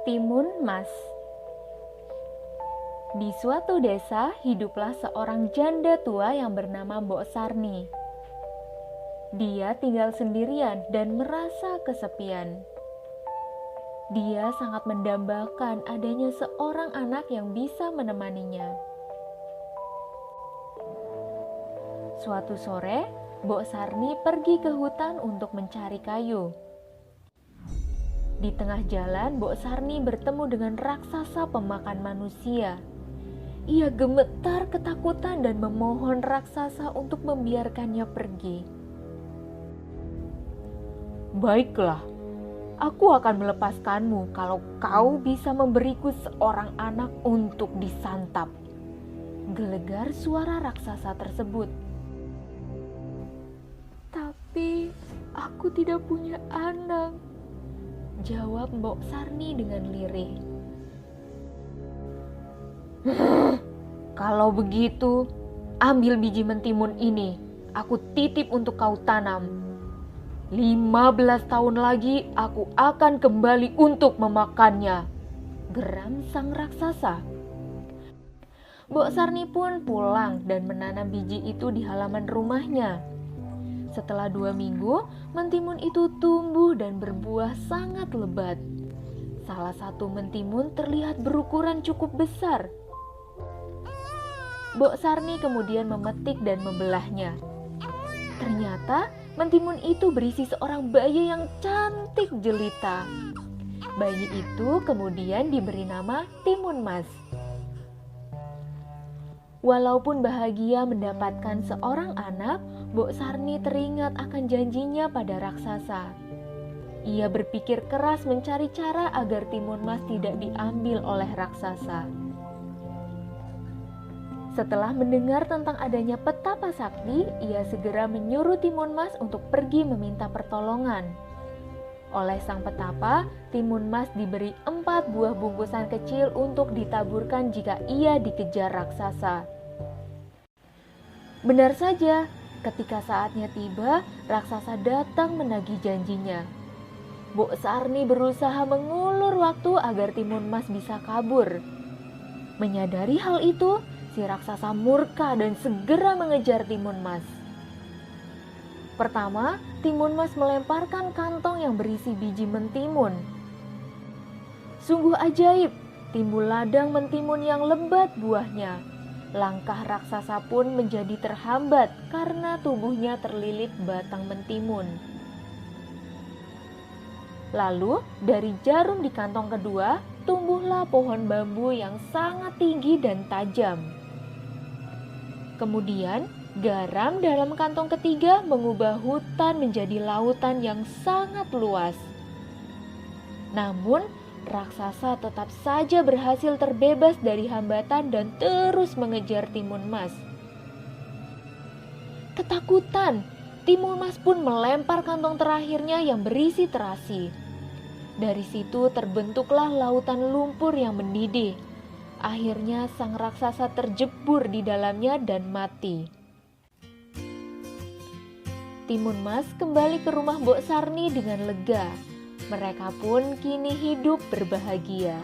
Timun Mas. Di suatu desa hiduplah seorang janda tua yang bernama Mbok Sarni. Dia tinggal sendirian dan merasa kesepian. Dia sangat mendambakan adanya seorang anak yang bisa menemaninya. Suatu sore, Mbok Sarni pergi ke hutan untuk mencari kayu. Di tengah jalan, Mbok Sarni bertemu dengan raksasa pemakan manusia. Ia gemetar ketakutan dan memohon raksasa untuk membiarkannya pergi. "Baiklah, aku akan melepaskanmu kalau kau bisa memberiku seorang anak untuk disantap," gelegar suara raksasa tersebut. "Tapi aku tidak punya anak," jawab Mbok Sarni dengan lirih. "Kalau begitu, ambil biji mentimun ini. Aku titip untuk kau tanam. 15 tahun lagi aku akan kembali untuk memakannya," geram sang raksasa. Mbok Sarni pun pulang dan menanam biji itu di halaman rumahnya. Setelah 2 minggu, mentimun itu tumbuh dan berbuah sangat lebat. Salah satu mentimun terlihat berukuran cukup besar. Mbok Sarni kemudian memetik dan membelahnya. Ternyata mentimun itu berisi seorang bayi yang cantik jelita. Bayi itu kemudian diberi nama Timun Mas. Walaupun bahagia mendapatkan seorang anak, Mbok Sarni teringat akan janjinya pada raksasa. Ia berpikir keras mencari cara agar Timun Mas tidak diambil oleh raksasa. Setelah mendengar tentang adanya petapa sakti, ia segera menyuruh Timun Mas untuk pergi meminta pertolongan. Oleh sang petapa, Timun Mas diberi 4 buah bungkusan kecil untuk ditaburkan jika ia dikejar raksasa. Benar saja, ketika saatnya tiba, raksasa datang menagih janjinya. Mbok Sarni berusaha mengulur waktu agar Timun Mas bisa kabur. Menyadari hal itu, si raksasa murka dan segera mengejar Timun Mas. Pertama, Timun Mas melemparkan kantong yang berisi biji mentimun. Sungguh ajaib, timbul ladang mentimun yang lebat buahnya. Langkah raksasa pun menjadi terhambat karena tubuhnya terlilit batang mentimun. Lalu, dari jarum di kantong kedua, tumbuhlah pohon bambu yang sangat tinggi dan tajam. Kemudian, garam dalam kantong ketiga mengubah hutan menjadi lautan yang sangat luas. Namun, raksasa tetap saja berhasil terbebas dari hambatan dan terus mengejar Timun Mas. Ketakutan, Timun Mas pun melempar kantong terakhirnya yang berisi terasi. Dari situ terbentuklah lautan lumpur yang mendidih. Akhirnya sang raksasa terjebur di dalamnya dan mati. Timun Mas kembali ke rumah Mbok Sarni dengan lega. Mereka pun kini hidup berbahagia.